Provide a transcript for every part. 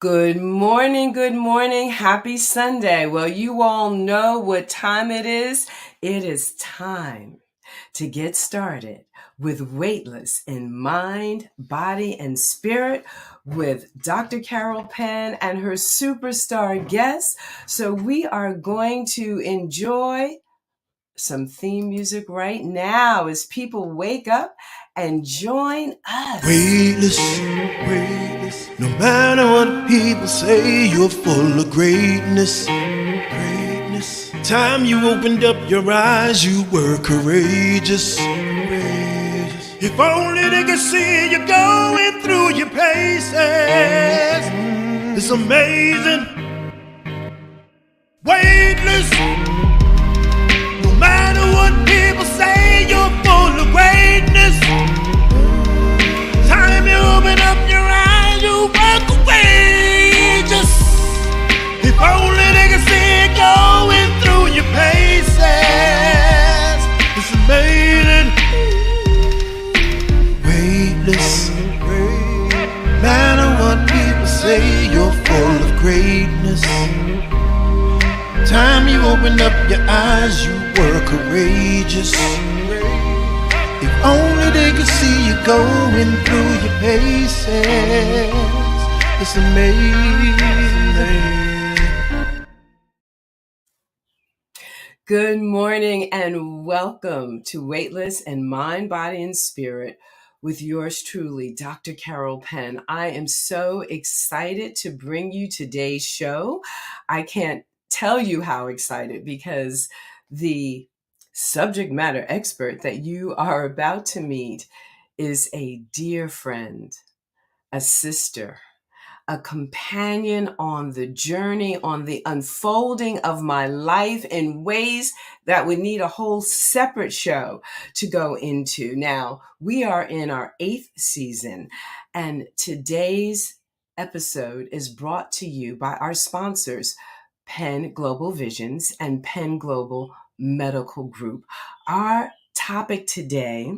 Good morning, good morning. Happy Sunday. Well, you all know what time it is. It is time to get started with Weightless in mind, body, and spirit with Dr. Carol Penn and her superstar guests. So we are going to enjoy some theme music right now as people wake up and join us. Weightless, weightless. No matter what people say, you're full of greatness. Greatness. Time you opened up your eyes, you were courageous. Courageous. If only they could see you going through your paces. It's amazing. Weightless. No matter what people say, you're full of greatness. Time you open up your eyes, you walk away. Just if only they could see it going through your paces. It's amazing. Weightless. No matter what people say, you're full of greatness. Time you opened up your eyes, you were courageous. If only they could see you going through your paces. It's amazing. Good morning and welcome to Weightless in Mind, Body, and Spirit with yours truly, Dr. Carol Penn. I am so excited to bring you today's show. I can't tell you how excited because the subject matter expert that you are about to meet is a dear friend, a sister, a companion on the journey, on the unfolding of my life in ways that would need a whole separate show to go into. Now, we are in our 8th season, and today's episode is brought to you by our sponsors, Penn Global Visions and Penn Global Medical Group. Our topic today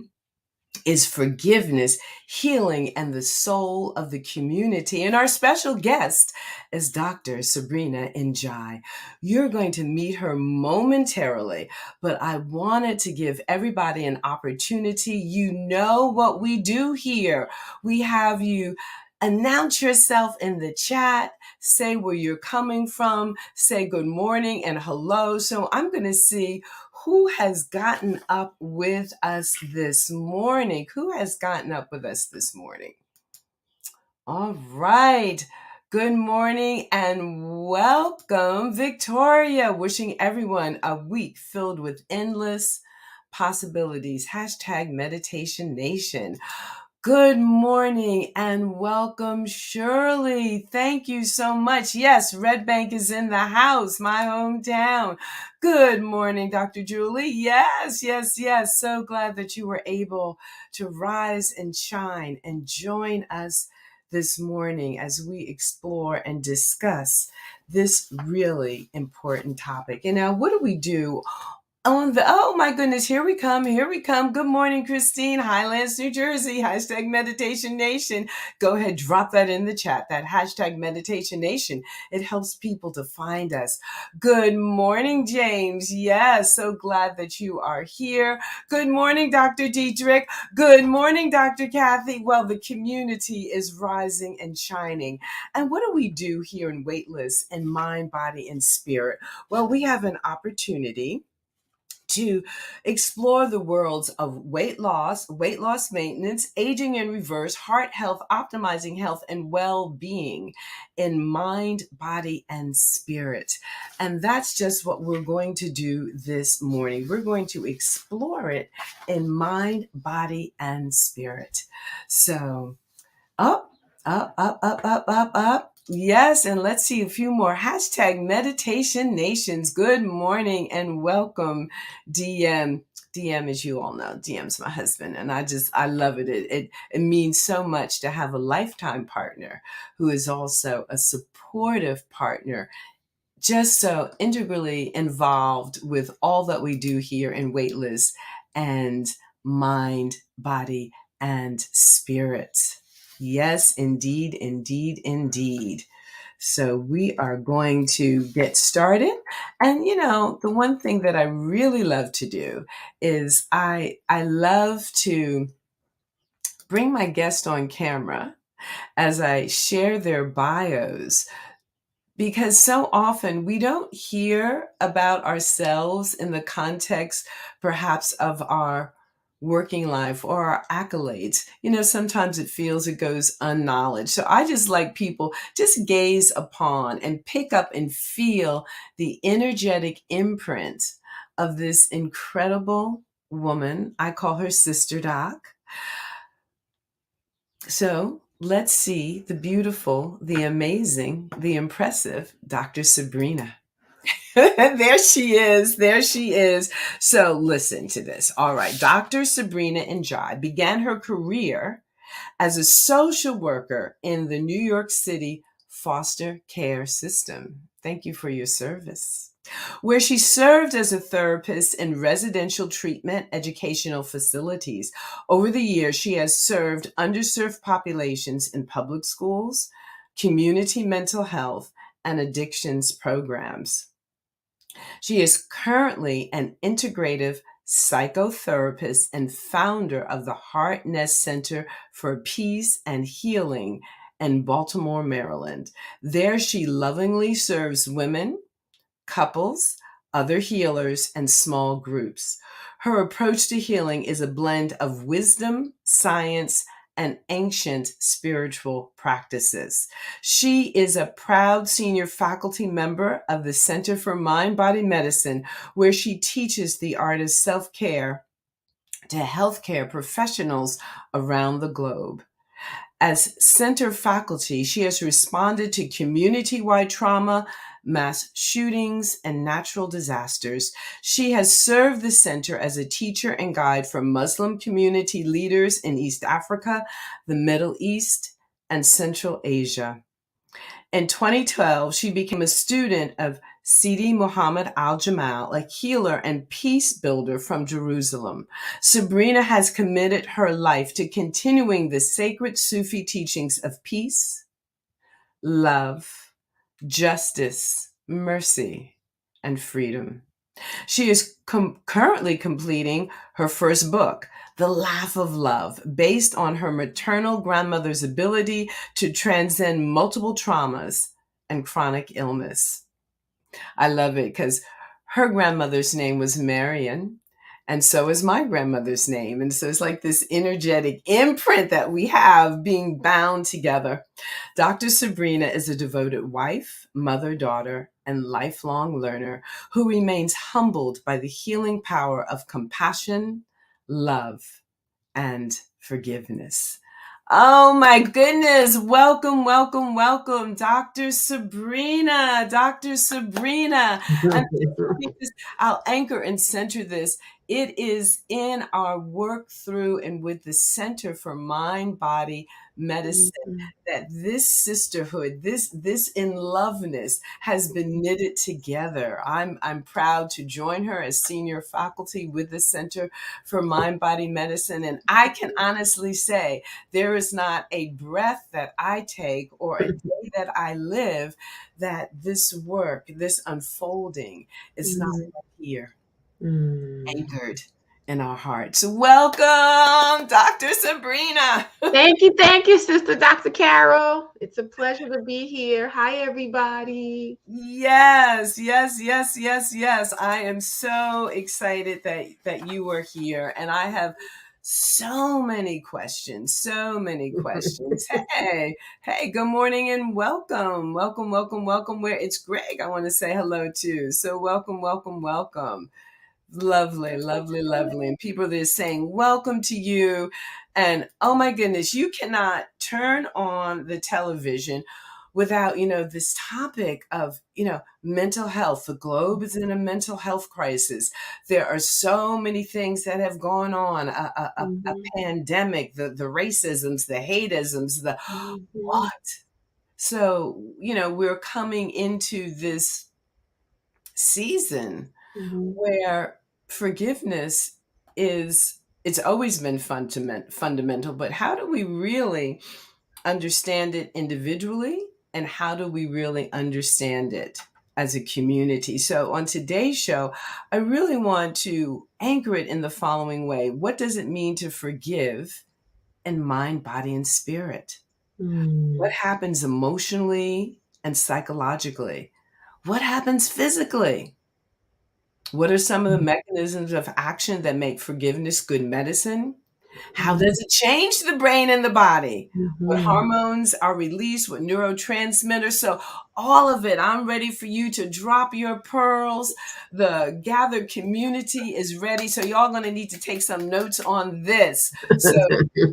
is forgiveness, healing, and the soul of the community. And our special guest is Dr. Sabrina N'Diaye. You're going to meet her momentarily, but I wanted to give everybody an opportunity. You know what we do here. We have you announce yourself in the chat, say where you're coming from, say good morning and hello. So I'm going to see who has gotten up with us this morning. Who has gotten up with us this morning? All right. Good morning and welcome, Victoria. Wishing everyone a week filled with endless possibilities. Hashtag Meditation Nation. Good morning and welcome, Shirley. Thank you so much. Yes, Red Bank is in the house, my hometown. Good morning, Dr. Julie. Yes. So glad that you were able to rise and shine and join us this morning as we explore and discuss this really important topic. And now, what do we do oh my goodness, here we come. Good morning, Christine, Highlands, New Jersey, hashtag Meditation Nation. Go ahead, drop that in the chat, that hashtag Meditation Nation. It helps people to find us. Good morning, James. Yes, so glad that you are here. Good morning, Dr. Dietrich. Good morning, Dr. Kathy. Well, the community is rising and shining. And what do we do here in Weightless in Mind, Body, and Spirit? Well, we have an opportunity to explore the worlds of weight loss maintenance, aging in reverse, heart health, optimizing health, and well-being in mind, body, and spirit. And that's just what we're going to do this morning. We're going to explore it in mind, body, and spirit. So up, up. Yes, and let's see a few more. Hashtag Meditation Nations. Good morning and welcome, DM. DM, as you all know, DM's my husband, and I love it. It means so much to have a lifetime partner who is also a supportive partner, just so integrally involved with all that we do here in Weightless and mind, body, and spirit. Yes, indeed. So we are going to get started. And the one thing that I really love to do is I love to bring my guest on camera as I share their bios, because so often we don't hear about ourselves in the context, perhaps, of our working life or our accolades. Sometimes it feels it goes unknowledged. So I just like people just gaze upon and pick up and feel the energetic imprint of this incredible woman. I call her Sister Doc. So let's see the beautiful, the amazing, the impressive Dr. Sabrina. There she is. There she is. So listen to this. All right. Dr. Sabrina N'Diaye began her career as a social worker in the New York City foster care system. Thank you for your service. Where she served as a therapist in residential treatment educational facilities. Over the years, she has served underserved populations in public schools, community mental health, and addictions programs. She is currently an integrative psychotherapist and founder of the Heart Nest Center for Peace and Healing in Baltimore, Maryland. There, she lovingly serves women, couples, other healers, and small groups. Her approach to healing is a blend of wisdom, science, and ancient spiritual practices. She is a proud senior faculty member of the Center for Mind-Body Medicine, where she teaches the art of self-care to healthcare professionals around the globe. As center faculty, she has responded to community-wide trauma, mass shootings, and natural disasters. She has served the center as a teacher and guide for Muslim community leaders in East Africa, the Middle East, and Central Asia. In 2012, she became a student of Sidi Muhammad al-Jamal, a healer and peace builder from Jerusalem. Sabrina has committed her life to continuing the sacred Sufi teachings of peace, love, justice, mercy, and freedom. She is currently completing her first book, The Laugh of Love, based on her maternal grandmother's ability to transcend multiple traumas and chronic illness. I love it because her grandmother's name was Marion, and so is my grandmother's name. And so it's like this energetic imprint that we have being bound together. Dr. Sabrina is a devoted wife, mother, daughter, and lifelong learner who remains humbled by the healing power of compassion, love, and forgiveness. Oh my goodness. Welcome, welcome, welcome, Dr. Sabrina. Dr. Sabrina. And I'll anchor and center this. It is in our work through and with the Center for Mind Body Medicine that this sisterhood, this in loveness has been knitted together. I'm proud to join her as senior faculty with the Center for Mind Body Medicine, and I can honestly say there is not a breath that I take or a day that I live that this work, this unfolding, is not here, anchored in our hearts. Welcome, Dr. Sabrina. Thank you, Sister Dr. Carol. It's a pleasure to be here. Hi, everybody. Yes, yes, yes, yes, yes. I am so excited that you are here, and I have so many questions, so many questions. Hey, good morning and welcome, welcome, welcome, welcome. Where it's Greg, I want to say hello to. So welcome, welcome, welcome. Lovely, lovely, lovely. And people are saying, welcome to you. And oh my goodness, you cannot turn on the television without, this topic of, mental health. The globe is in a mental health crisis. There are so many things that have gone on, a pandemic, the racisms, the hateisms, the what? So, we're coming into this season where forgiveness it's always been fundamental, but how do we really understand it individually and how do we really understand it as a community? So on today's show, I really want to anchor it in the following way. What does it mean to forgive in mind, body, and spirit? What Mm. happens emotionally and psychologically? What happens physically? What are some of the mechanisms of action that make forgiveness good medicine? How does it change the brain and the body? What Mhm. hormones are released? What neurotransmitters? So, all of it, I'm ready for you to drop your pearls. The gathered community is ready. So, y'all going to need to take some notes on this. So,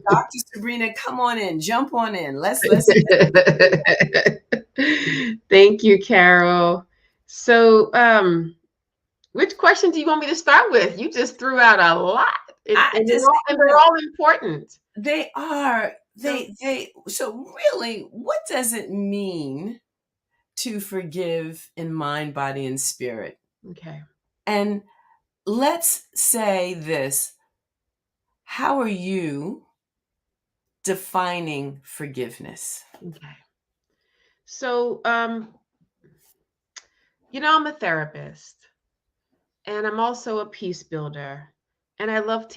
Dr. Sabrina, come on in, jump on in. Let's Thank you, Carol. So, which question do you want me to start with? You just threw out a lot, and, I and, they're, just, all, and they're all important. they are, So, so really, what does it mean to forgive in mind, body, and spirit? okay. And let's say this: how are you defining forgiveness? Okay. So, I'm a therapist, and I'm also a peace builder, and I love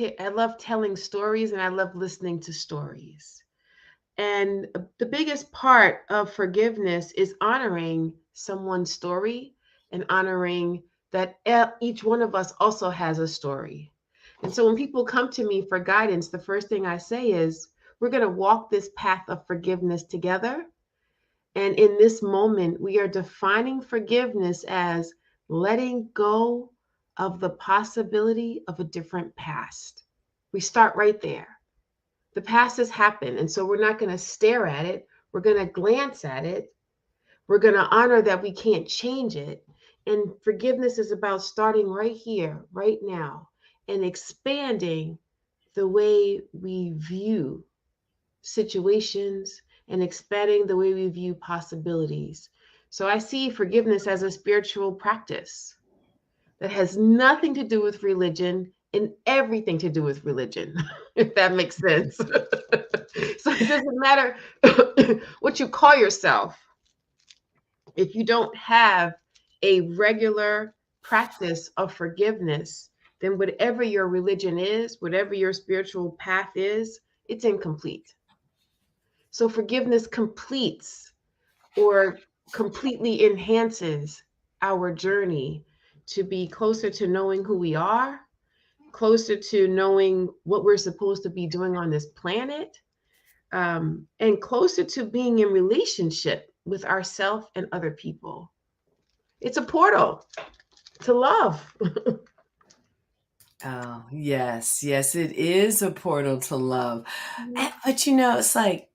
telling stories, and I love listening to stories. And the biggest part of forgiveness is honoring someone's story and honoring that each one of us also has a story. And so when people come to me for guidance, the first thing I say is, we're going to walk this path of forgiveness together. And in this moment, we are defining forgiveness as letting go of the possibility of a different past. We start right there. The past has happened. And so we're not going to stare at it. We're going to glance at it. We're going to honor that we can't change it. And forgiveness is about starting right here, right now, and expanding the way we view situations and expanding the way we view possibilities. So I see forgiveness as a spiritual practice that has nothing to do with religion and everything to do with religion, if that makes sense. So it doesn't matter what you call yourself. If you don't have a regular practice of forgiveness, then whatever your religion is, whatever your spiritual path is, it's incomplete. So forgiveness completes or completely enhances our journey to be closer to knowing who we are, closer to knowing what we're supposed to be doing on this planet, and closer to being in relationship with ourselves and other people. It's a portal to love. Oh, yes, yes, it is a portal to love. But it's like,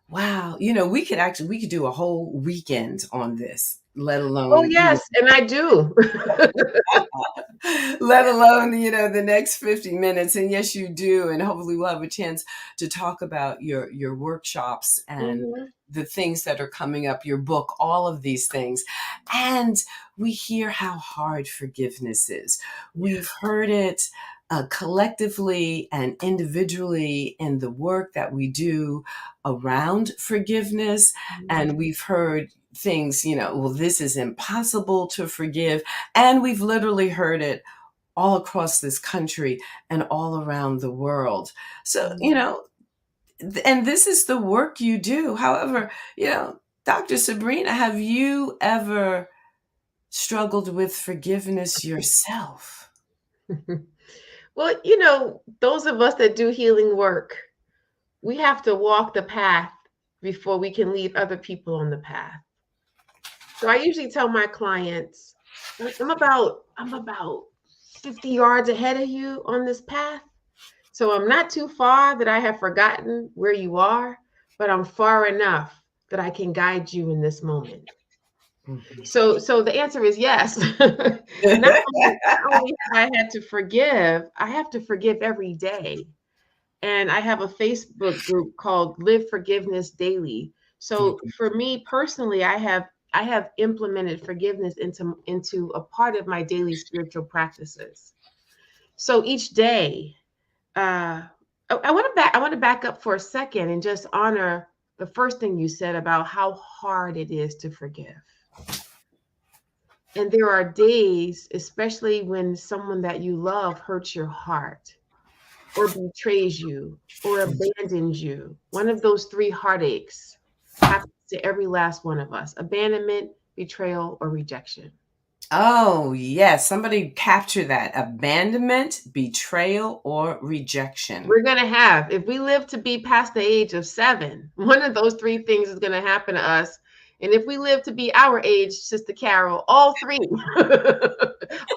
wow, we could do a whole weekend on this, let Oh, alone, yes, and I do. let alone, the next 50 minutes. And yes, you do. And hopefully we'll have a chance to talk about your workshops and Mhm. the things that are coming up, your book, all of these things. And we hear how hard forgiveness is. We've heard it collectively and individually in the work that we do around forgiveness. And we've heard things, well, this is impossible to forgive. And we've literally heard it all across this country and all around the world. So, and this is the work you do. However, Dr. Sabrina, have you ever struggled with forgiveness yourself? Well, those of us that do healing work, we have to walk the path before we can lead other people on the path. So I usually tell my clients, I'm about 50 yards ahead of you on this path. So I'm not too far that I have forgotten where you are, but I'm far enough that I can guide you in this moment. Mhm. So the answer is yes. Not only have I had to forgive, I have to forgive every day. And I have a Facebook group called Live Forgiveness Daily. So for me personally, I have implemented forgiveness into a part of my daily spiritual practices. So each day, I want to back up for a second and just honor the first thing you said about how hard it is to forgive. And there are days, especially when someone that you love hurts your heart or betrays you or abandons you. One of those three heartaches happens to every last one of us: abandonment, betrayal, or rejection. Oh, yes. Somebody capture that. Abandonment, betrayal, or rejection. We're going to have, if we live to be past the age of 7, one of those three things is going to happen to us. And if we live to be our age, Sister Carol, all three,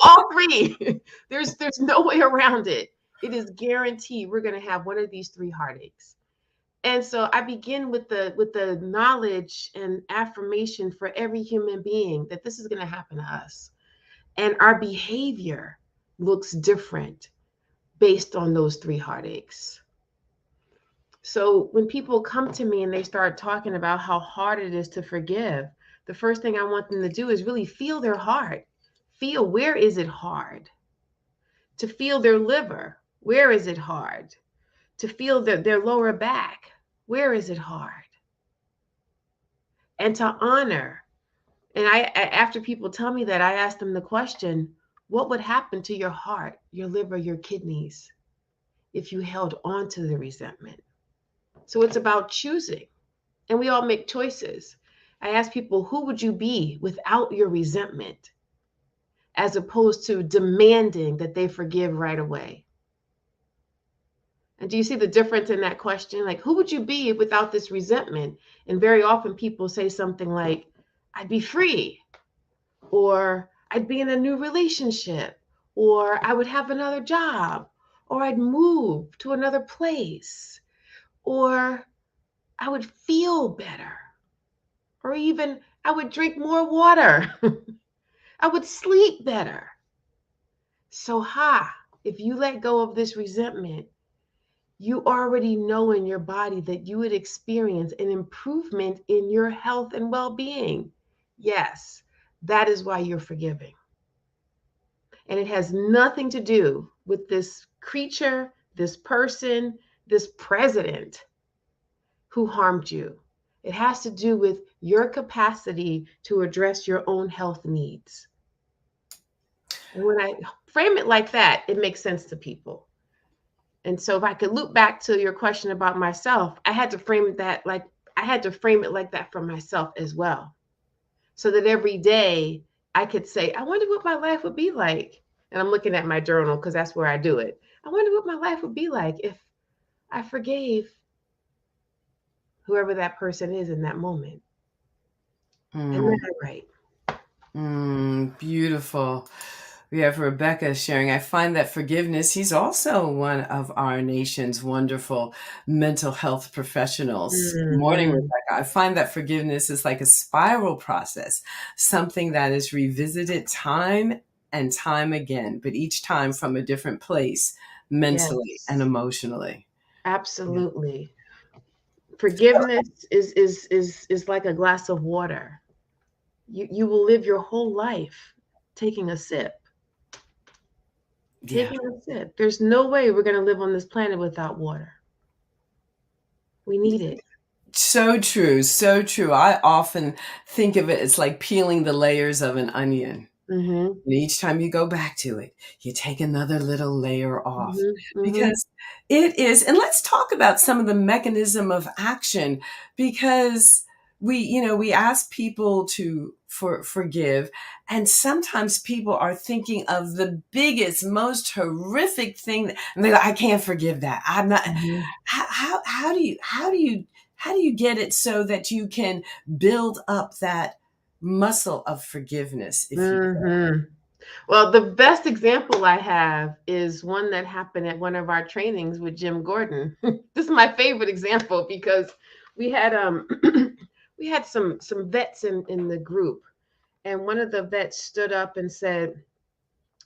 all three, there's no way around it. It is guaranteed we're going to have one of these three heartaches. And so I begin with the knowledge and affirmation for every human being that this is going to happen to us. And our behavior looks different based on those three heartaches. So when people come to me and they start talking about how hard it is to forgive, the first thing I want them to do is really feel their heart. Feel, where is it hard? To feel their liver, where is it hard? To feel their lower back, where is it hard? And to honor. And after people tell me that, I ask them the question, what would happen to your heart, your liver, your kidneys if you held on to the resentment? So it's about choosing. And we all make choices. I ask people, who would you be without your resentment? As opposed to demanding that they forgive right away. And do you see the difference in that question? Like, who would you be without this resentment? And very often people say something like, I'd be free, or I'd be in a new relationship, or I would have another job, or I'd move to another place, or I would feel better, or even I would drink more water. I would sleep better. So, if you let go of this resentment, you already know in your body that you would experience an improvement in your health and well-being. Yes, that is why you're forgiving. And it has nothing to do with this creature, this person, this president who harmed you. It has to do with your capacity to address your own health needs. And when I frame it like that, it makes sense to people. And so if I could loop back to your question about myself, I had to frame it like that for myself as well. So that every day I could say, I wonder what my life would be like. And I'm looking at my journal because that's where I do it. I wonder what my life would be like if I forgave whoever that person is in that moment. And then I write. Beautiful. We have Rebecca sharing, I find that forgiveness, he's also one of our nation's wonderful mental health professionals. Good morning, Mm-hmm. Rebecca. I find that forgiveness is like a spiral process, something that is revisited time and time again, but each time from a different place, mentally and Yes, emotionally. absolutely. Forgiveness is like a glass of water. You will live your whole life taking a sip. Yeah. Taking a sip. There's no way we're going to live on this planet without water. We need it. So true. So true. I often think of it as like peeling the layers of an onion. Mm-hmm. And each time you go back to it, you take another little layer off Mm-hmm. Mm-hmm. because it is. And let's talk about some of the mechanism of action because we ask people to forgive, and sometimes people are thinking of the biggest, most horrific thing, and they're like, I can't forgive that. I'm not. Mm-hmm. How do you get it so that you can build up that muscle of forgiveness, if you Mm-hmm. Well, the best example I have is one that happened at one of our trainings with Jim Gordon. This is my favorite example because we had we had some vets in the group, and one of the vets stood up and said,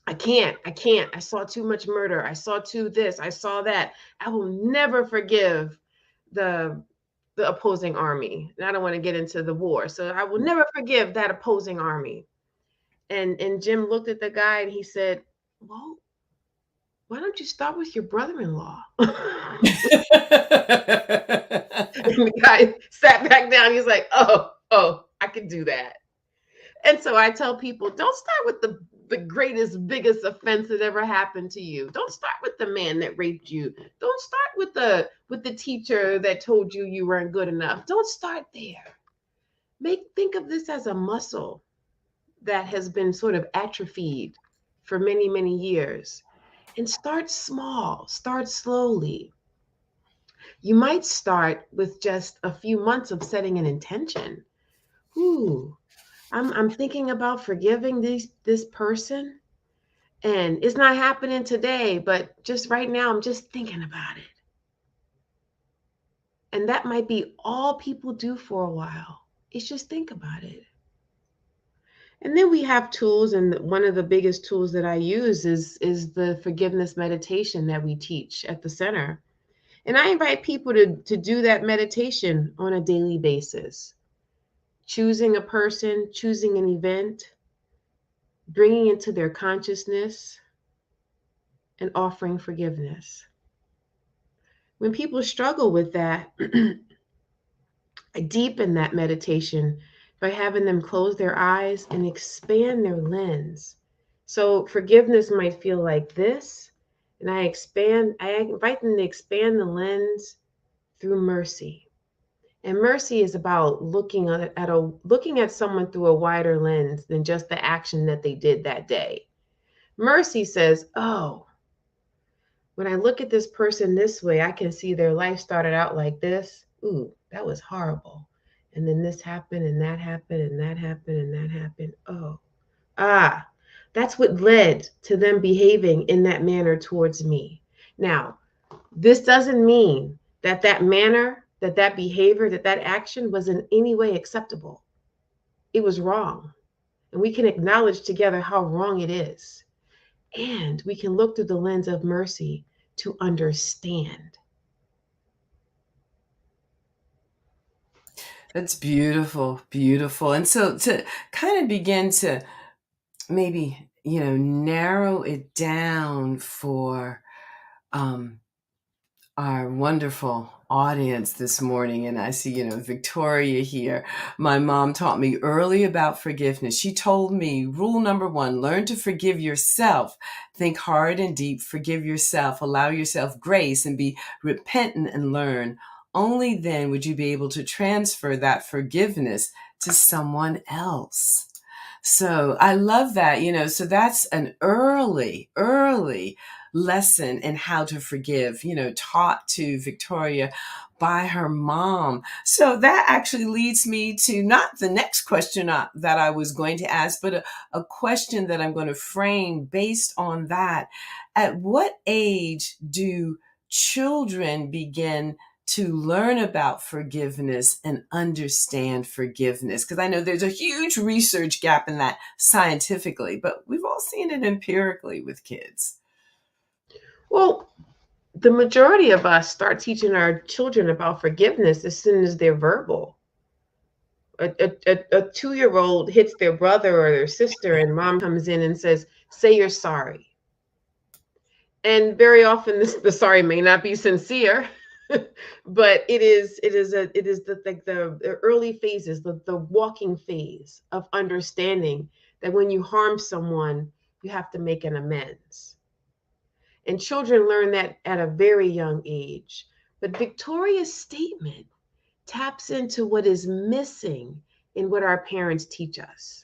I can't. I saw too much murder. I saw too this. I saw that. I will never forgive the the opposing army. And I don't want to get into the war. So I will never forgive that opposing army. And Jim looked at the guy and he said, well, why don't you start with your brother-in-law? And the guy sat back down. He's like, oh, I can do that. And so I tell people, don't start with the greatest, biggest offense that ever happened to you. Don't start with the man that raped you. Don't start with the teacher that told you you weren't good enough. Don't start there. Think of this as a muscle that has been sort of atrophied for many, many years. And start small, start slowly. You might start with just a few months of setting an intention. Ooh, I'm thinking about forgiving this person, and it's not happening today, but just right now I'm just thinking about it. And that might be all people do for a while. It's just think about it. And then we have tools, and one of the biggest tools that I use is the forgiveness meditation that we teach at the center. And I invite people to do that meditation on a daily basis. Choosing a person, choosing an event, bringing into their consciousness, and offering forgiveness. When people struggle with that, I deepen that meditation by having them close their eyes and expand their lens. So forgiveness might feel like this, and I invite them to expand the lens through mercy. And mercy is about looking at someone through a wider lens than just the action that they did that day. Mercy says, "Oh, when I look at this person this way, I can see their life started out like this. Ooh, that was horrible. And then this happened, and that happened, and that happened, and that happened. Oh, ah, that's what led to them behaving in that manner towards me." Now, this doesn't mean that that manner, that behavior, that action was in any way acceptable. It was wrong. And we can acknowledge together how wrong it is. And we can look through the lens of mercy to understand. That's beautiful, beautiful. And so to kind of begin to maybe, narrow it down for um, our wonderful audience this morning. And I see, Victoria here. My mom taught me early about forgiveness. She told me rule number one, learn to forgive yourself. Think hard and deep, forgive yourself, allow yourself grace, and be repentant and learn. Only then would you be able to transfer that forgiveness to someone else. So I love that, so that's an early lesson in how to forgive, taught to Victoria by her mom. So that actually leads me to not the next question that I was going to ask, but a question that I'm going to frame based on that. At what age do children begin to learn about forgiveness and understand forgiveness? Because I know there's a huge research gap in that scientifically, but we've all seen it empirically with kids. Well, the majority of us start teaching our children about forgiveness as soon as they're verbal. A 2-year-old hits their brother or their sister, and mom comes in and says, "Say you're sorry." And very often the sorry may not be sincere, but it is the early phases, the walking phase of understanding that when you harm someone, you have to make an amends. And children learn that at a very young age. But Victoria's statement taps into what is missing in what our parents teach us.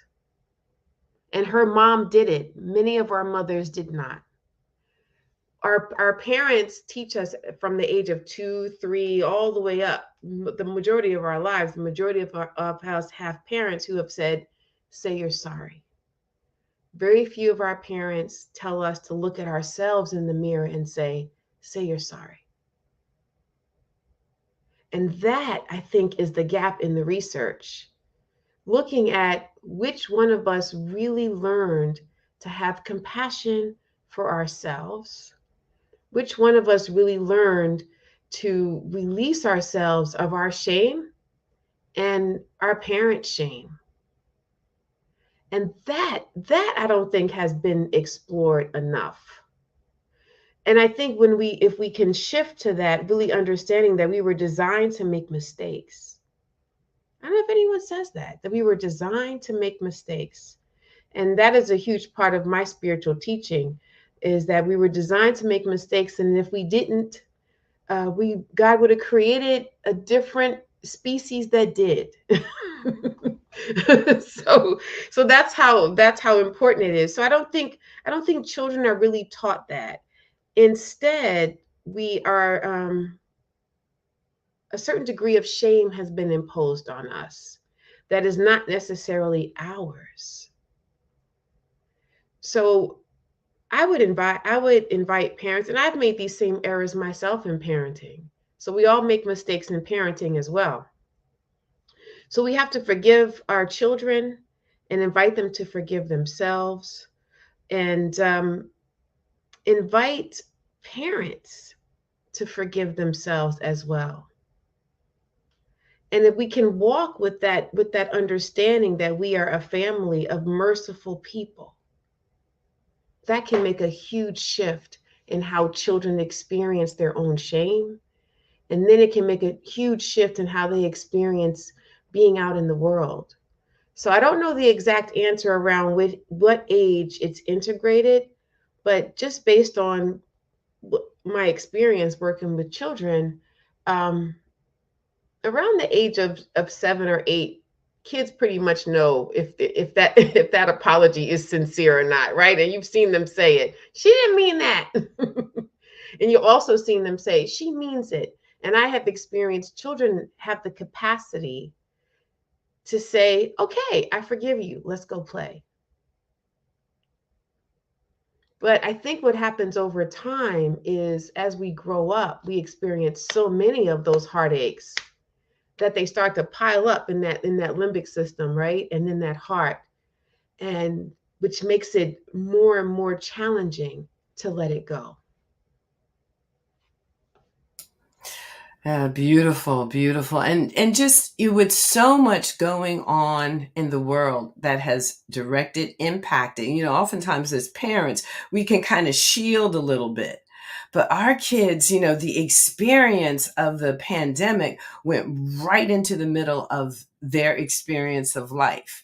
And her mom did it. Many of our mothers did not. Our parents teach us from the age of 2, 3, all the way up. The majority of our lives, the majority of us have parents who have said, "Say you're sorry." Very few of our parents tell us to look at ourselves in the mirror and say, "Say you're sorry." And that, I think, is the gap in the research. Looking at which one of us really learned to have compassion for ourselves, which one of us really learned to release ourselves of our shame and our parents' shame. And that I don't think has been explored enough. And I think if we can shift to that, really understanding that we were designed to make mistakes. I don't know if anyone says that we were designed to make mistakes. And that is a huge part of my spiritual teaching, is that we were designed to make mistakes. And if we didn't, God would have created a different species that did. so that's how important it is. So I don't think children are really taught that. Instead, we are a certain degree of shame has been imposed on us that is not necessarily ours. So I would invite parents, and I've made these same errors myself in parenting. So we all make mistakes in parenting as well. So we have to forgive our children and invite them to forgive themselves, and invite parents to forgive themselves as well. And if we can walk with that understanding that we are a family of merciful people, that can make a huge shift in how children experience their own shame. And then it can make a huge shift in how they experience being out in the world. So I don't know the exact answer around what age it's integrated, but just based on my experience working with children, um, around the age of 7 or 8, kids pretty much know if that if that apology is sincere or not, right? And you've seen them say it. She didn't mean that. And you've also seen them say she means it. And I have experienced children have the capacity to say, okay, I forgive you. Let's go play. But I think what happens over time is as we grow up, we experience so many of those heartaches that they start to pile up in that limbic system, right? And in that heart, and which makes it more and more challenging to let it go. Beautiful, beautiful. And just you with so much going on in the world that has directed impacting, oftentimes as parents, we can kind of shield a little bit. But our kids, the experience of the pandemic went right into the middle of their experience of life.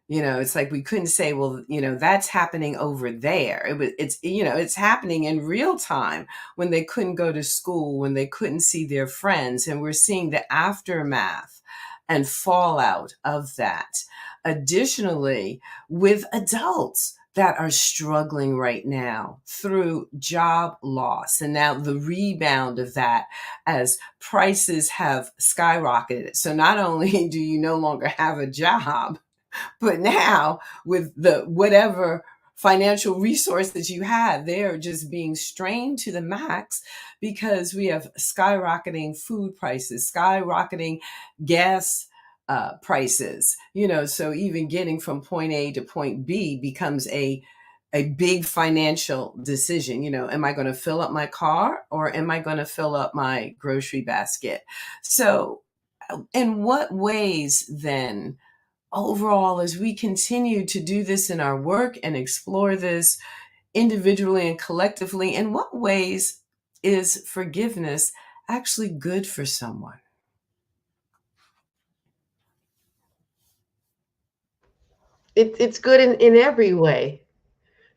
It's like we couldn't say, well, that's happening over there. It's happening in real time when they couldn't go to school, when they couldn't see their friends. And we're seeing the aftermath and fallout of that. Additionally, with adults that are struggling right now through job loss and now the rebound of that as prices have skyrocketed. So not only do you no longer have a job, but now, with the whatever financial resources you had, they're just being strained to the max because we have skyrocketing food prices, skyrocketing gas prices. So even getting from point A to point B becomes a big financial decision. Am I going to fill up my car or am I going to fill up my grocery basket? So, in what ways then, overall, as we continue to do this in our work and explore this individually and collectively, in what ways is forgiveness actually good for someone? It's good in every way.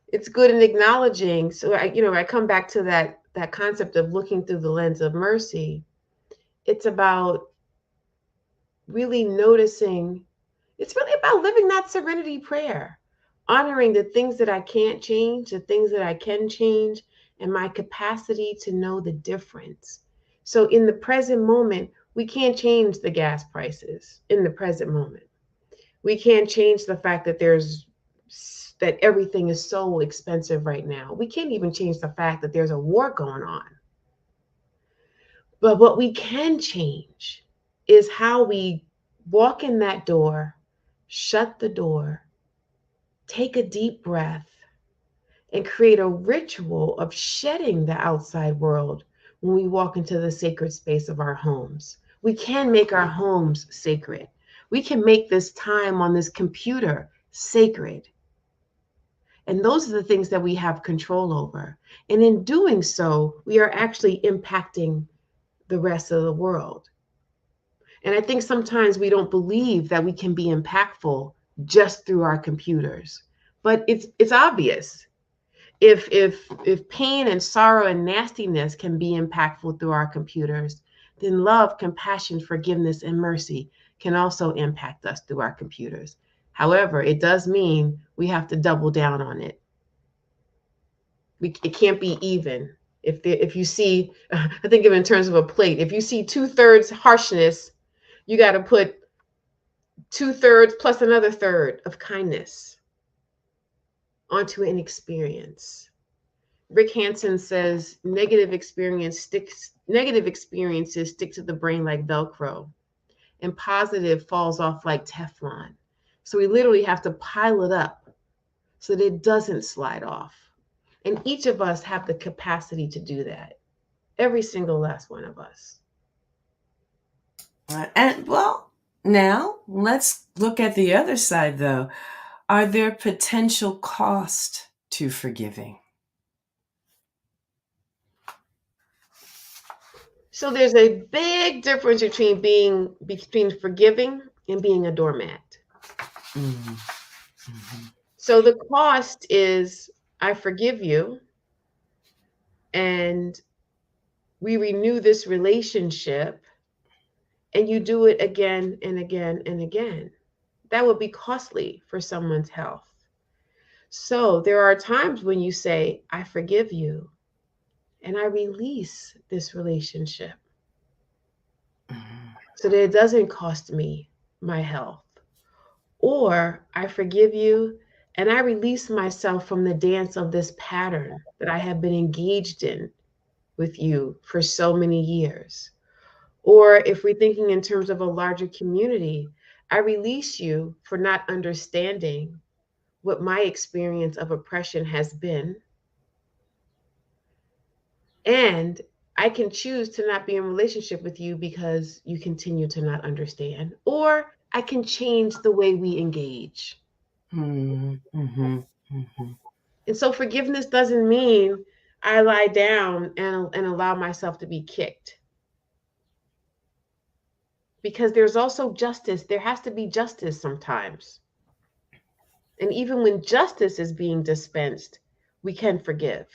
It's good in acknowledging. So I come back to that concept of looking through the lens of mercy. It's about really noticing. It's really about living that serenity prayer, honoring the things that I can't change, the things that I can change, and my capacity to know the difference. So in the present moment, we can't change the gas prices in the present moment. We can't change the fact that everything is so expensive right now. We can't even change the fact that there's a war going on. But what we can change is how we walk in that door, shut the door, take a deep breath, and create a ritual of shedding the outside world when we walk into the sacred space of our homes. We can make our homes sacred. We can make this time on this computer sacred. And those are the things that we have control over. And in doing so, we are actually impacting the rest of the world. And I think sometimes we don't believe that we can be impactful just through our computers. But it's obvious. If pain and sorrow and nastiness can be impactful through our computers, then love, compassion, forgiveness, and mercy can also impact us through our computers. However, it does mean we have to double down on it. It can't be even. If you see, I think of it in terms of a plate. If you see 2/3 harshness, you got to put 2/3 plus another third of kindness onto an experience. Rick Hansen says negative experiences stick to the brain like Velcro, and positive falls off like Teflon. So we literally have to pile it up so that it doesn't slide off. And each of us have the capacity to do that. Every single last one of us. And well, now let's look at the other side though. Are there potential costs to forgiving? So there's a big difference between forgiving and being a doormat. Mm-hmm. Mm-hmm. So the cost is I forgive you and we renew this relationship and you do it again and again and again. That would be costly for someone's health. So there are times when you say, I forgive you and I release this relationship so that it doesn't cost me my health. Or I forgive you and I release myself from the dance of this pattern that I have been engaged in with you for so many years. Or if we're thinking in terms of a larger community, I release you for not understanding what my experience of oppression has been. And I can choose to not be in relationship with you because you continue to not understand. Or I can change the way we engage. Mm-hmm. Mm-hmm. And so forgiveness doesn't mean I lie down and allow myself to be kicked. Because there's also justice. There has to be justice sometimes. And even when justice is being dispensed, we can forgive.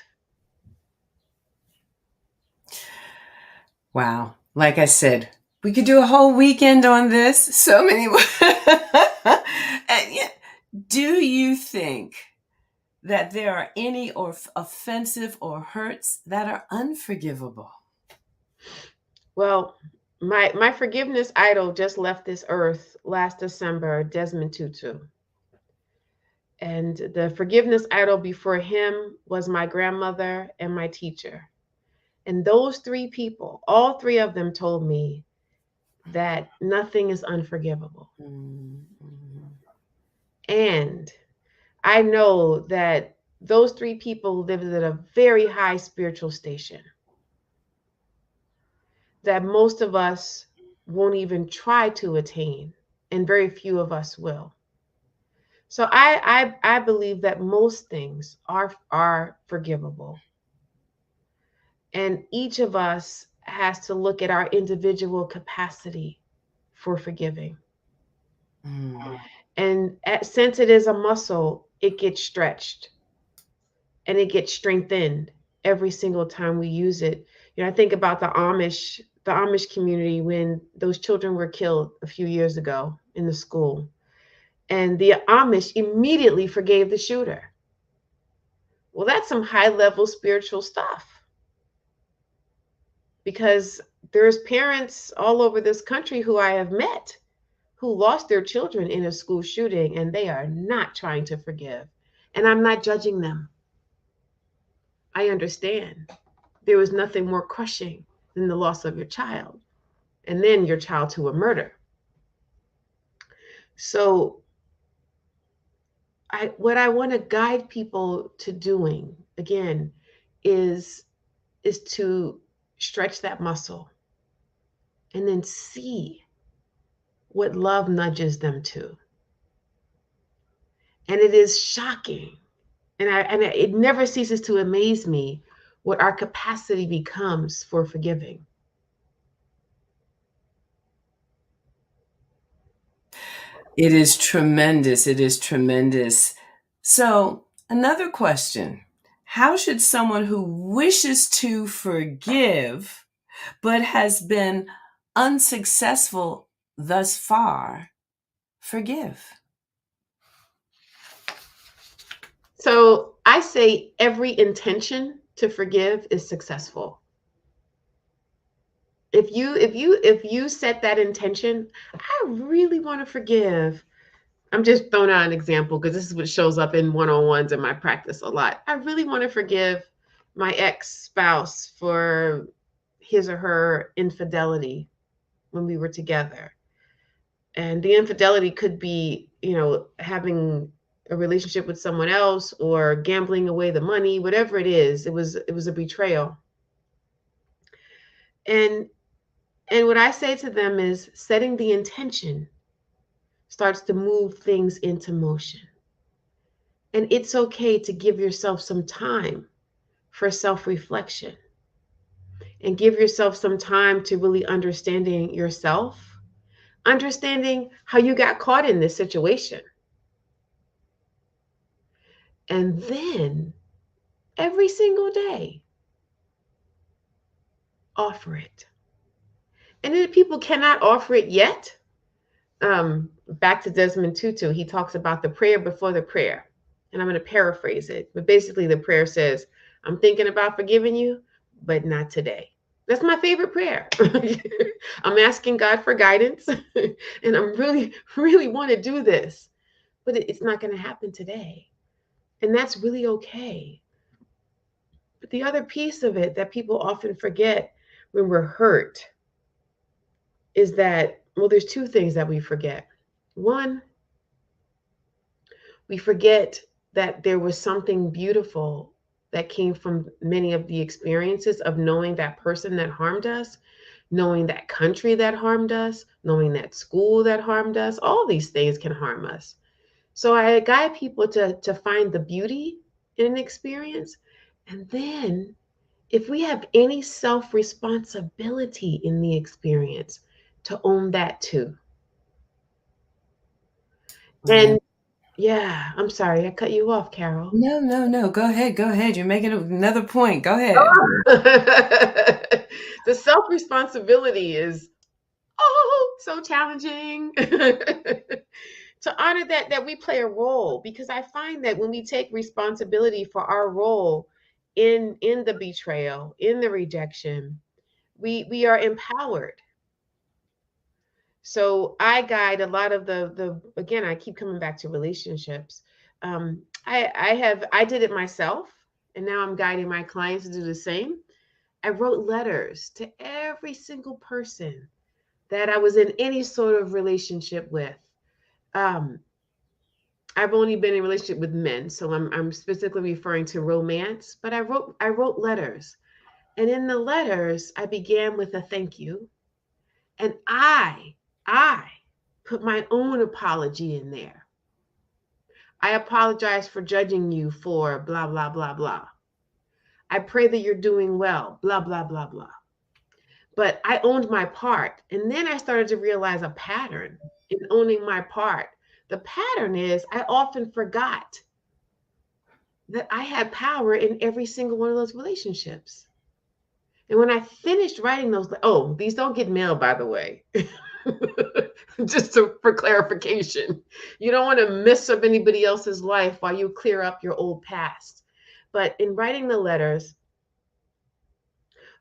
Wow. Like I said, we could do a whole weekend on this. So many. And yet, do you think that there are any or offensive or hurts that are unforgivable? Well, my forgiveness idol just left this earth last December, Desmond Tutu. And the forgiveness idol before him was my grandmother and my teacher. And those three people, all three of them told me that nothing is unforgivable. Mm-hmm. And I know that those three people lived at a very high spiritual station that most of us won't even try to attain, and very few of us will. So I believe that most things are forgivable. And each of us has to look at our individual capacity for forgiving. Mm-hmm. And since it is a muscle, it gets stretched and it gets strengthened every single time we use it. You know, I think about the Amish community when those children were killed a few years ago in the school. And the Amish immediately forgave the shooter. Well, that's some high level spiritual stuff because there's parents all over this country who I have met who lost their children in a school shooting and they are not trying to forgive. And I'm not judging them. I understand. There was nothing more crushing than the loss of your child and then your child to a murder. So what I want to guide people to doing again is to stretch that muscle and then see what love nudges them to. And it is shocking And it never ceases to amaze me what our capacity becomes for forgiving. It is tremendous. It is tremendous. So, another question: how should someone who wishes to forgive but has been unsuccessful thus far forgive? So I say every intention to forgive is successful. If you set that intention, I really want to forgive. I'm just throwing out an example because this is what shows up in one-on-ones in my practice a lot. I really want to forgive my ex-spouse for his or her infidelity when we were together. And the infidelity could be, having a relationship with someone else or gambling away the money, whatever it is. It was a betrayal. And and what I say to them is setting the intention starts to move things into motion. And it's okay to give yourself some time for self reflection and give yourself some time to really understanding yourself, understanding how you got caught in this situation. And then every single day, offer it. And if people cannot offer it yet, back to Desmond Tutu, he talks about the prayer before the prayer. And I'm going to paraphrase it. But basically, the prayer says, I'm thinking about forgiving you, but not today. That's my favorite prayer. I'm asking God for guidance, and I'm really, really want to do this, but it's not going to happen today. And that's really okay. But the other piece of it that people often forget when we're hurt is that, well, there's two things that we forget. One, we forget that there was something beautiful that came from many of the experiences of knowing that person that harmed us, knowing that country that harmed us, knowing that school that harmed us. All these things can harm us. So I guide people to find the beauty in an experience. And then, if we have any self responsibility in the experience, to own that too. Yeah. And yeah, I'm sorry, I cut you off, Carol. No, no, no. Go ahead. Go ahead. You're making another point. Go ahead. The self responsibility is so challenging. To honor that we play a role, because I find that when we take responsibility for our role in the betrayal, in the rejection, we are empowered. So I guide a lot of the again, I keep coming back to relationships. I did it myself, and now I'm guiding my clients to do the same. I wrote letters to every single person that I was in any sort of relationship with. Um, I've only been in a relationship with men, so I'm specifically referring to romance. But I wrote letters, and in the letters, I began with a thank you, and I put my own apology in there. I apologize for judging you for blah blah blah blah. I pray that you're doing well, blah blah blah blah. But I owned my part, and then I started to realize a pattern in owning my part. The pattern is I often forgot that I had power in every single one of those relationships. And when I finished writing those, oh, these don't get mailed, by the way. For clarification, you don't want to mess up anybody else's life while you clear up your old past. But in writing the letters,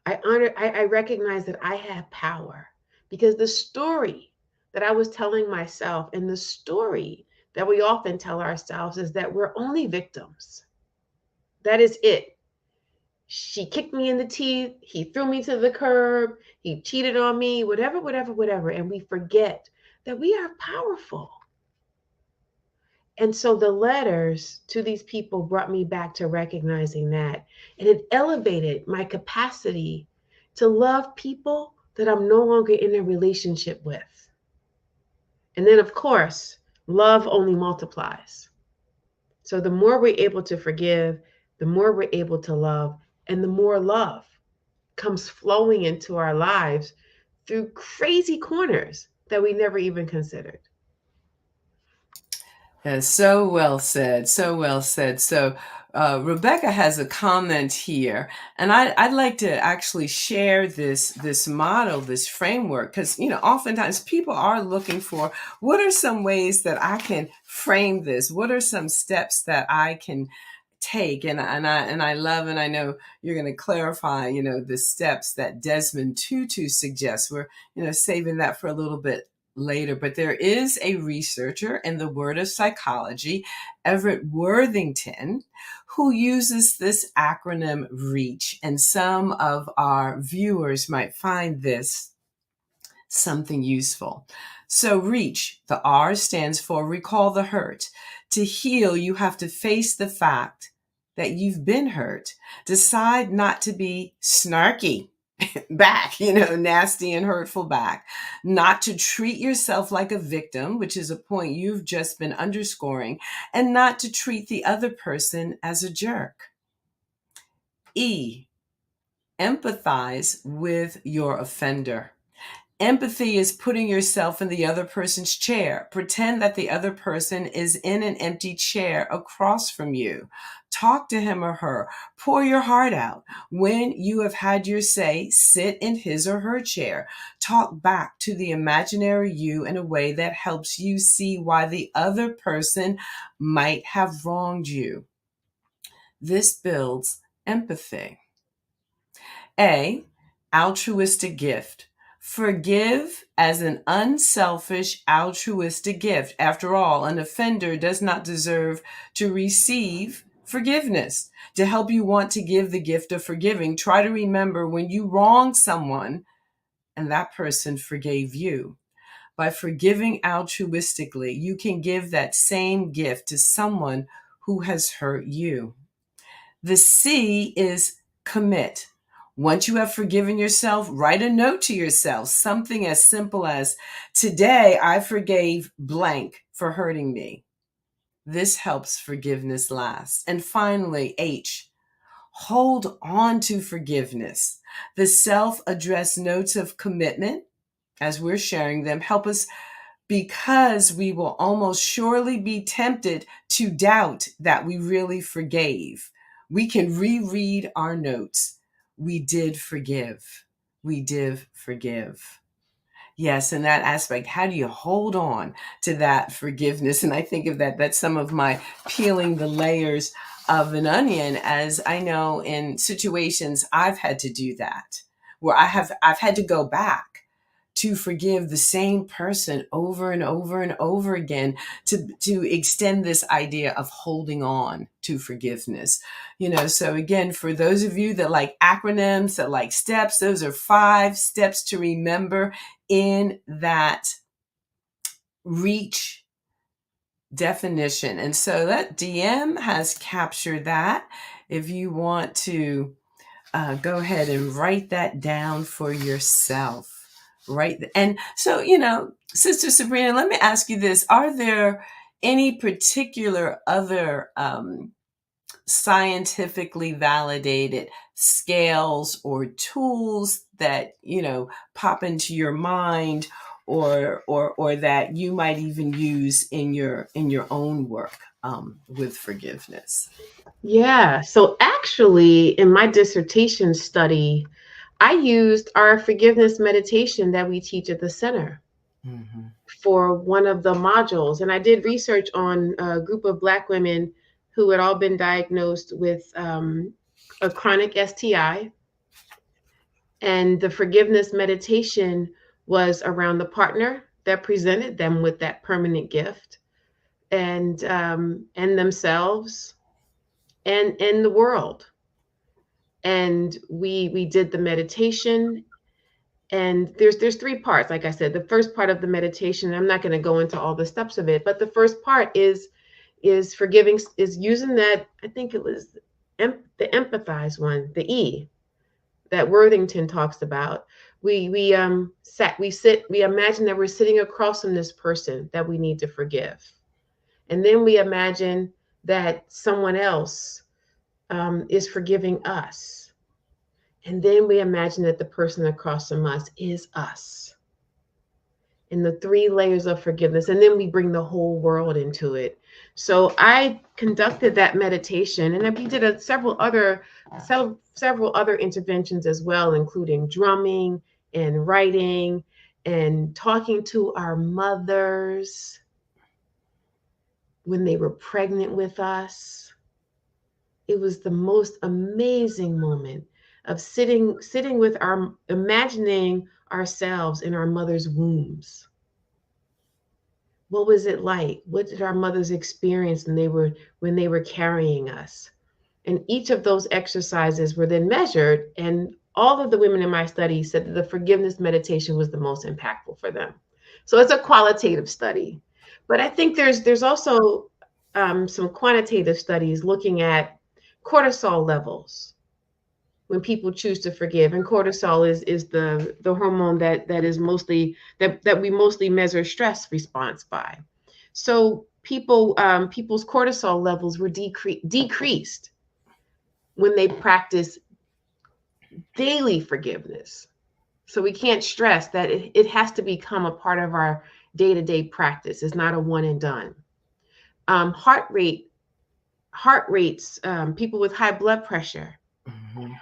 I recognize that I have power, because the story that I was telling myself, and the story that we often tell ourselves, is that we're only victims. That is it. She kicked me in the teeth. He threw me to the curb. He cheated on me, whatever, whatever, whatever. And we forget that we are powerful. And so the letters to these people brought me back to recognizing that. And it elevated my capacity to love people that I'm no longer in a relationship with. And then, of course, love only multiplies. So the more we're able to forgive, the more we're able to love, and the more love comes flowing into our lives through crazy corners that we never even considered. So well said. So well said. So, Rebecca has a comment here, and I'd like to actually share this model, this framework, because oftentimes people are looking for what are some ways that I can frame this. What are some steps that I can take? And I love, and I know you're going to clarify, the steps that Desmond Tutu suggests. We're saving that for a little bit later, but there is a researcher in the world of psychology, Everett Worthington, who uses this acronym REACH, and some of our viewers might find this something useful. So REACH, the R stands for recall the hurt. To heal, you have to face the fact that you've been hurt. Decide not to be snarky back, nasty and hurtful back. Not to treat yourself like a victim, which is a point you've just been underscoring, and not to treat the other person as a jerk. E, empathize with your offender. Empathy is putting yourself in the other person's chair. Pretend that the other person is in an empty chair across from you. Talk to him or her. Pour your heart out. When you have had your say, sit in his or her chair. Talk back to the imaginary you in a way that helps you see why the other person might have wronged you. This builds empathy. A, altruistic gift. Forgive as an unselfish, altruistic gift. After all, an offender does not deserve to receive forgiveness. To help you want to give the gift of forgiving, try to remember when you wronged someone and that person forgave you. By forgiving altruistically, you can give that same gift to someone who has hurt you. The C is commit. Once you have forgiven yourself, write a note to yourself, something as simple as, today I forgave blank for hurting me. This helps forgiveness last. And finally, H, hold on to forgiveness. The self-addressed notes of commitment, as we're sharing them, help us because we will almost surely be tempted to doubt that we really forgave. We can reread our notes. We did forgive. We did forgive. Yes, in that aspect, how do you hold on to that forgiveness? And I think of that, that's some of my peeling the layers of an onion, as I know in situations I've had to do that, where I've had to go back to forgive the same person over and over and over again, to extend this idea of holding on to forgiveness. So again, for those of you that like acronyms, that like steps, those are 5 steps to remember in that REACH definition. And so that DM has captured that. If you want to go ahead and write that down for yourself. Right. And so, Sister Sabrina, let me ask you this. Are there any particular other scientifically validated scales or tools that, pop into your mind, or that you might even use in your own work with forgiveness? Yeah. So actually, in my dissertation study, I used our forgiveness meditation that we teach at the center Mm-hmm. for one of the modules. And I did research on a group of Black women who had all been diagnosed with a chronic STI. And the forgiveness meditation was around the partner that presented them with that permanent gift, and themselves, and the world. And we did the meditation, and there's 3 parts. Like I said, the first part of the meditation, I'm not going to go into all the steps of it, but the first part is forgiving, is using that, I think it was the empathize one, the E that Worthington talks about. We imagine that we're sitting across from this person that we need to forgive, and then we imagine that someone else is forgiving us. And then we imagine that the person across from us is us. And the three layers of forgiveness. And then we bring the whole world into it. So I conducted that meditation, and then we did several other interventions as well, including drumming and writing and talking to our mothers when they were pregnant with us. It was the most amazing moment of sitting with our imagining ourselves in our mother's wombs. What was it like? What did our mothers experience when they were carrying us? And each of those exercises were then measured, and all of the women in my study said that the forgiveness meditation was the most impactful for them. So it's a qualitative study, but I think there's also some quantitative studies looking at cortisol levels when people choose to forgive. And cortisol is the hormone that is mostly that we mostly measure stress response by. So people's cortisol levels were decreased when they practice daily forgiveness. So we can't stress that it has to become a part of our day-to-day practice. It's not a one and done. um, heart rate heart rates, people with high blood pressure, Mhm.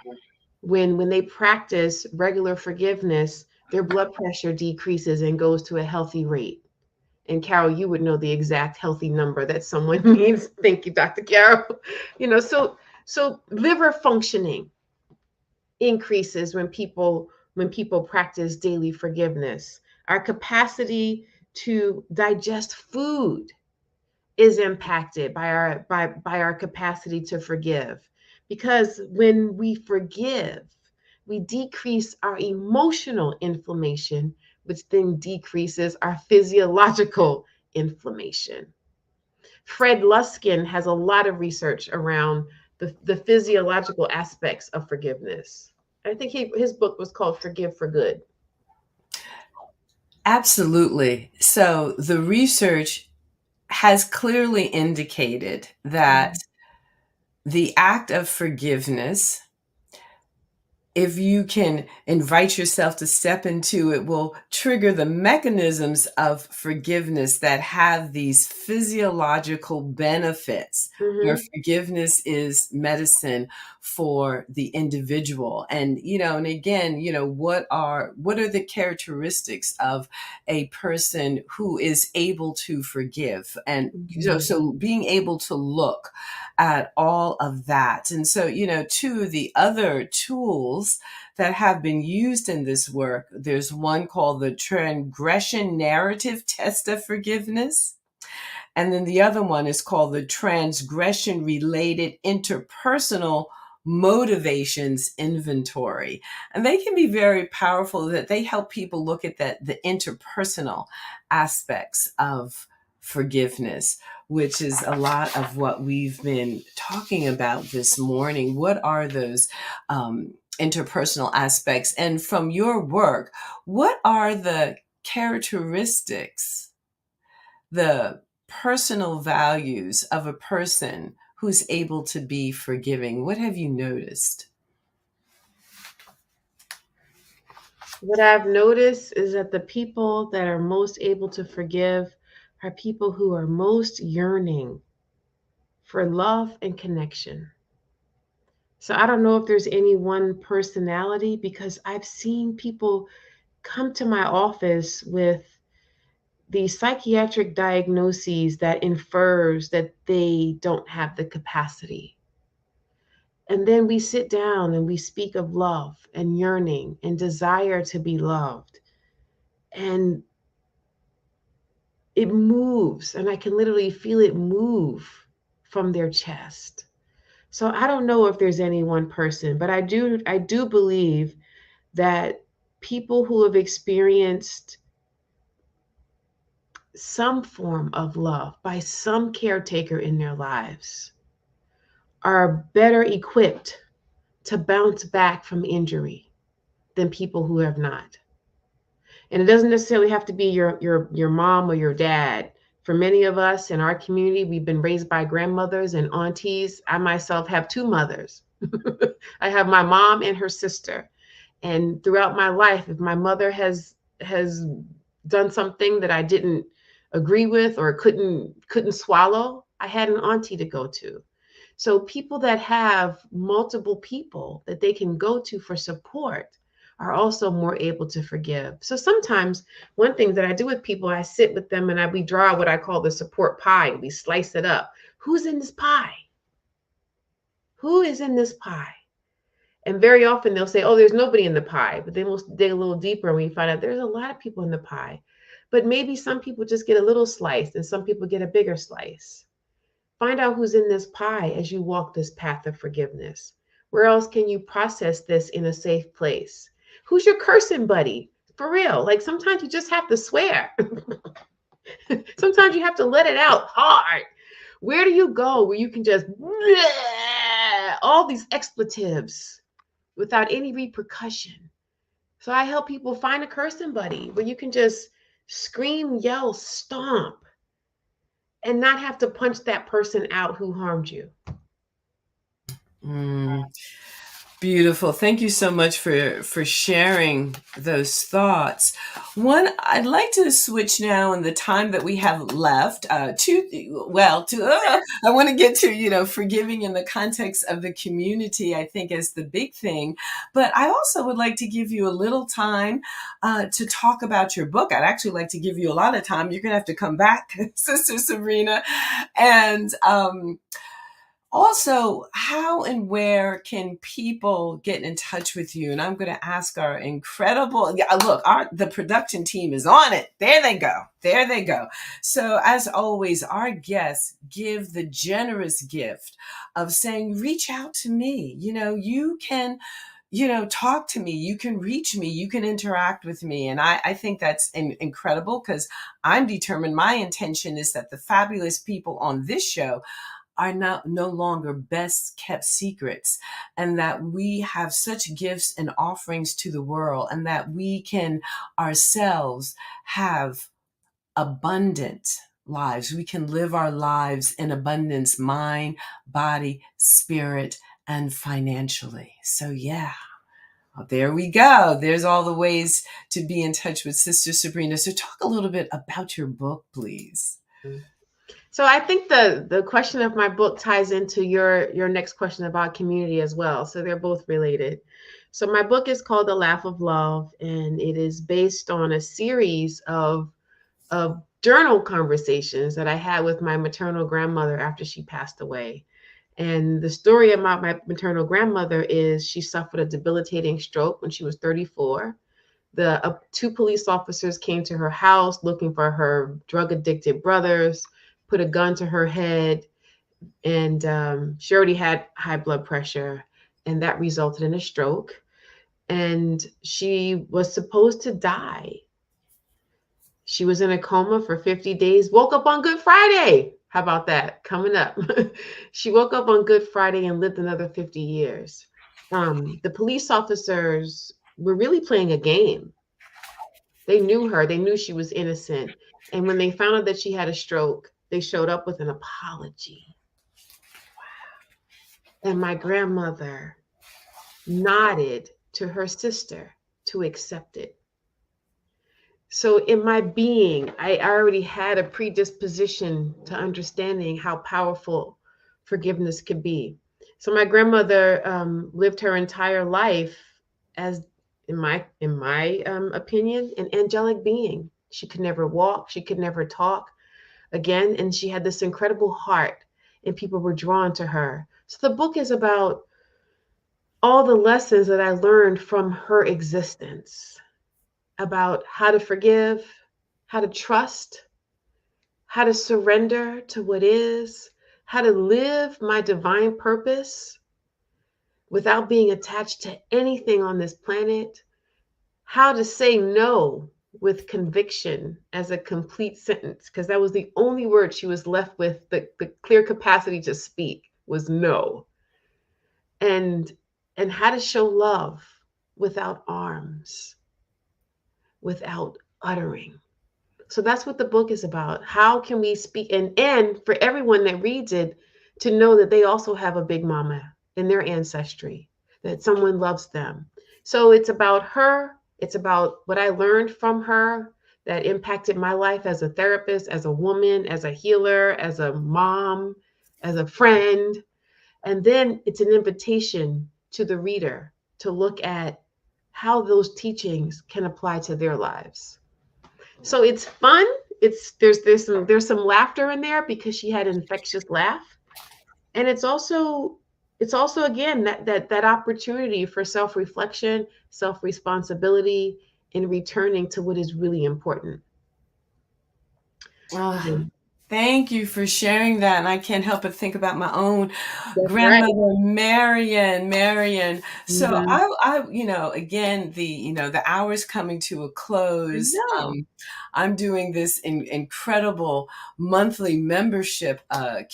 when they practice regular forgiveness, their blood pressure decreases and goes to a healthy rate. And Carol, you would know the exact healthy number that someone needs. Thank you, Dr. Carol. So liver functioning increases when people practice daily forgiveness. Our capacity to digest food is impacted by our capacity to forgive, because when we forgive, we decrease our emotional inflammation, which then decreases our physiological inflammation. Fred Luskin has a lot of research around the physiological aspects of forgiveness. I think his book was called Forgive for Good. Absolutely. So the research has clearly indicated that the act of forgiveness, if you can invite yourself to step into it, will trigger the mechanisms of forgiveness that have these physiological benefits, where Mm-hmm. forgiveness is medicine for the individual. And again, what are the characteristics of a person who is able to forgive? And Mm-hmm. so being able to look at all of that. And so, two of the other tools that have been used in this work, there's one called the transgression narrative test of forgiveness. And then the other one is called the transgression related interpersonal motivations inventory. And they can be very powerful, that they help people look at the interpersonal aspects of forgiveness, which is a lot of what we've been talking about this morning. What are those interpersonal aspects? And from your work, what are the characteristics, the personal values of a person who's able to be forgiving? What have you noticed? What I've noticed is that the people that are most able to forgive are people who are most yearning for love and connection. So I don't know if there's any one personality, because I've seen people come to my office with the psychiatric diagnoses that infers that they don't have the capacity. And then we sit down and we speak of love and yearning and desire to be loved. And it moves, and I can literally feel it move from their chest. So I don't know if there's any one person, but I do believe that people who have experienced some form of love by some caretaker in their lives are better equipped to bounce back from injury than people who have not. And it doesn't necessarily have to be your mom or your dad. For many of us in our community, we've been raised by grandmothers and aunties. I myself have two mothers. I have my mom and her sister. And throughout my life, if my mother has done something that I didn't agree with or couldn't swallow, I had an auntie to go to. So people that have multiple people that they can go to for support are also more able to forgive. So sometimes one thing that I do with people, I sit with them and we draw what I call the support pie. We slice it up. Who's in this pie? Who is in this pie? And very often they'll say, oh, there's nobody in the pie. But then we'll dig a little deeper and we find out there's a lot of people in the pie. But maybe some people just get a little slice and some people get a bigger slice. Find out who's in this pie as you walk this path of forgiveness. Where else can you process this in a safe place? Who's your cursing buddy? For real. Like sometimes you just have to swear. Sometimes you have to let it out hard. Where do you go where you can just all these expletives without any repercussion? So I help people find a cursing buddy where you can just scream, yell, stomp, and not have to punch that person out who harmed you. Mm. Beautiful. Thank you so much for sharing those thoughts. One, I'd like to switch now in the time that we have left I want to get to, forgiving in the context of the community, I think is the big thing. But I also would like to give you a little time to talk about your book. I'd actually like to give you a lot of time. You're going to have to come back, Sister Sabrina. And, also, how and where can people get in touch with you? And I'm going to ask our incredible, look, the production team is on it. There they go. There they go. So as always, our guests give the generous gift of saying, reach out to me. You can talk to me, you can reach me, you can interact with me. And I think that's incredible because I'm determined. My intention is that the fabulous people on this show are no longer best kept secrets, and that we have such gifts and offerings to the world, and that we can ourselves have abundant lives. We can live our lives in abundance, mind, body, spirit, and financially. So yeah. There we go. There's all the ways to be in touch with Sister Sabrina. So talk a little bit about your book, please. So I think the question of my book ties into your next question about community as well. So they're both related. So my book is called The Laugh of Love, and it is based on a series of journal conversations that I had with my maternal grandmother after she passed away. And the story about my maternal grandmother is she suffered a debilitating stroke when she was 34. The two police officers came to her house looking for her drug addicted brothers, put a gun to her head, and she already had high blood pressure, and that resulted in a stroke. And she was supposed to die. She was in a coma for 50 days, woke up on Good Friday. How about that? Coming up. She woke up on Good Friday and lived another 50 years. The police officers were really playing a game. They knew her. They knew she was innocent. And when they found out that she had a stroke, they showed up with an apology. And my grandmother nodded to her sister to accept it. So in my being, I already had a predisposition to understanding how powerful forgiveness could be. So my grandmother lived her entire life as, in my opinion, an angelic being. She could never walk. She could never talk again. And she had this incredible heart, and people were drawn to her. So the book is about all the lessons that I learned from her existence, about how to forgive, how to trust, how to surrender to what is, how to live my divine purpose without being attached to anything on this planet, how to say no with conviction as a complete sentence, because that was the only word she was left with, the clear capacity to speak was no. And how to show love without arms, without uttering. So that's what the book is about. How can we speak and for everyone that reads it to know that they also have a big mama in their ancestry, that someone loves them. So it's about her, it's about what I learned from her that impacted my life as a therapist, as a woman, as a healer, as a mom, as a friend. And then it's an invitation to the reader to look at how those teachings can apply to their lives. So it's fun. It's there's some laughter in there because she had an infectious laugh, and it's also again that opportunity for self reflection, self responsibility, and returning to what is really important. Ah, Mm. thank you for sharing that. And I can't help but think about my own That's right. grandmother, Marion. So Hmm. again, the hour's coming to a close. No. I'm doing this incredible monthly membership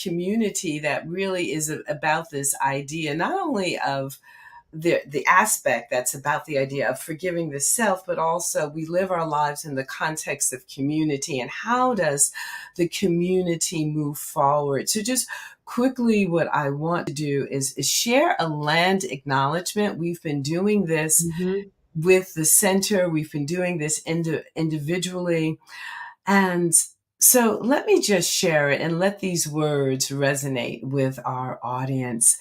community that really is about this idea, not only of the aspect that's about the idea of forgiving the self, but also we live our lives in the context of community, and how does the community move forward. So just quickly, what I want to do is share a land acknowledgement. We've been doing this Hmm. with the center, we've been doing this individually, and so let me just share it and let these words resonate with our audience.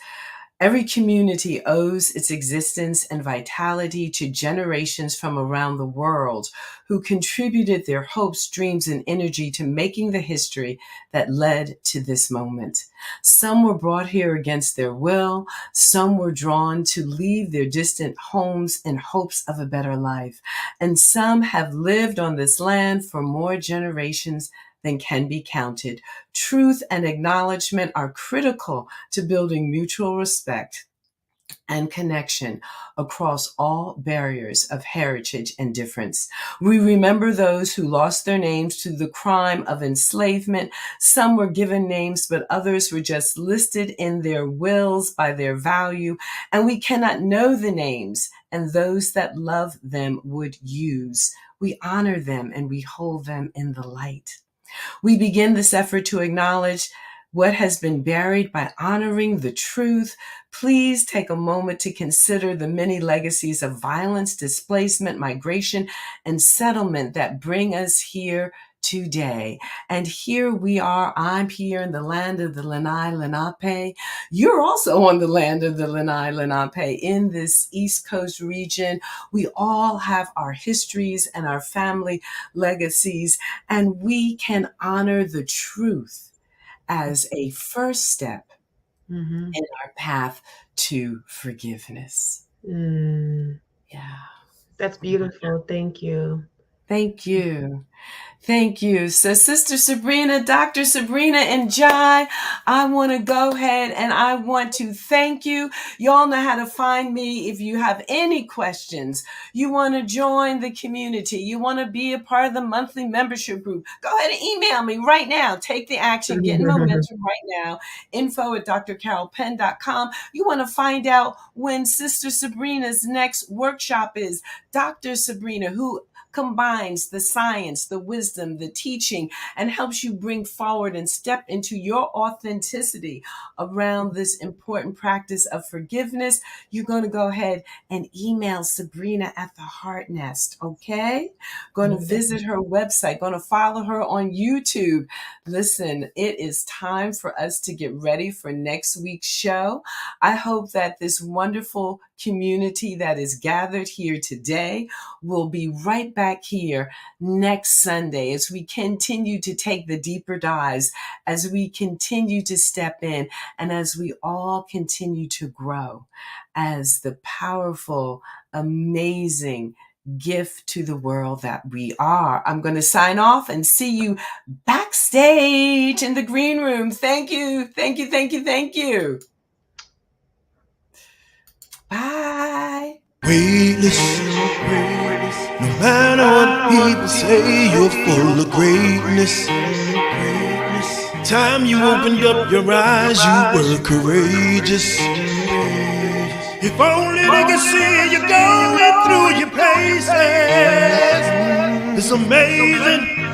Every community owes its existence and vitality to generations from around the world who contributed their hopes, dreams, and energy to making the history that led to this moment. Some were brought here against their will. Some were drawn to leave their distant homes in hopes of a better life. And some have lived on this land for more generations than can be counted. Truth and acknowledgement are critical to building mutual respect and connection across all barriers of heritage and difference. We remember those who lost their names to the crime of enslavement. Some were given names, but others were just listed in their wills by their value, and we cannot know the names, and those that love them would use. We honor them and we hold them in the light. We begin this effort to acknowledge what has been buried by honoring the truth. Please take a moment to consider the many legacies of violence, displacement, migration, and settlement that bring us here today. And here we are. I'm here in the land of the Lanai Lenape. You're also on the land of the Lanai Lenape in this East Coast region. We all have our histories and our family legacies, and we can honor the truth as a first step Hmm. in our path to forgiveness. Mm. Yeah. That's beautiful. Thank you. Thank you. Thank you. So Sister Sabrina, Dr. Sabrina N'Diaye, I want to go ahead and I want to thank you. Y'all know how to find me. If you have any questions, you want to join the community, you want to be a part of the monthly membership group, go ahead and email me right now. Take the action, get in momentum right now. info@drcarolpenn.com. You want to find out when Sister Sabrina's next workshop is. Dr. Sabrina, who combines the science, the wisdom, the teaching, and helps you bring forward and step into your authenticity around this important practice of forgiveness. You're going to go ahead and email Sabrina at the Heart Nest, okay? Going to visit her website, going to follow her on YouTube. Listen, it is time for us to get ready for next week's show. I hope that this wonderful community that is gathered here today will be right back here next Sunday as we continue to take the deeper dives, as we continue to step in, and as we all continue to grow as the powerful, amazing gift to the world that we are. I'm going to sign off and see you backstage in the green room. Thank you. Thank you. Thank you. Thank you. Bye. Weightless, no matter what people say, you're full of greatness. Time you opened up your eyes, you were courageous. If only they could see you going through your paces. It's amazing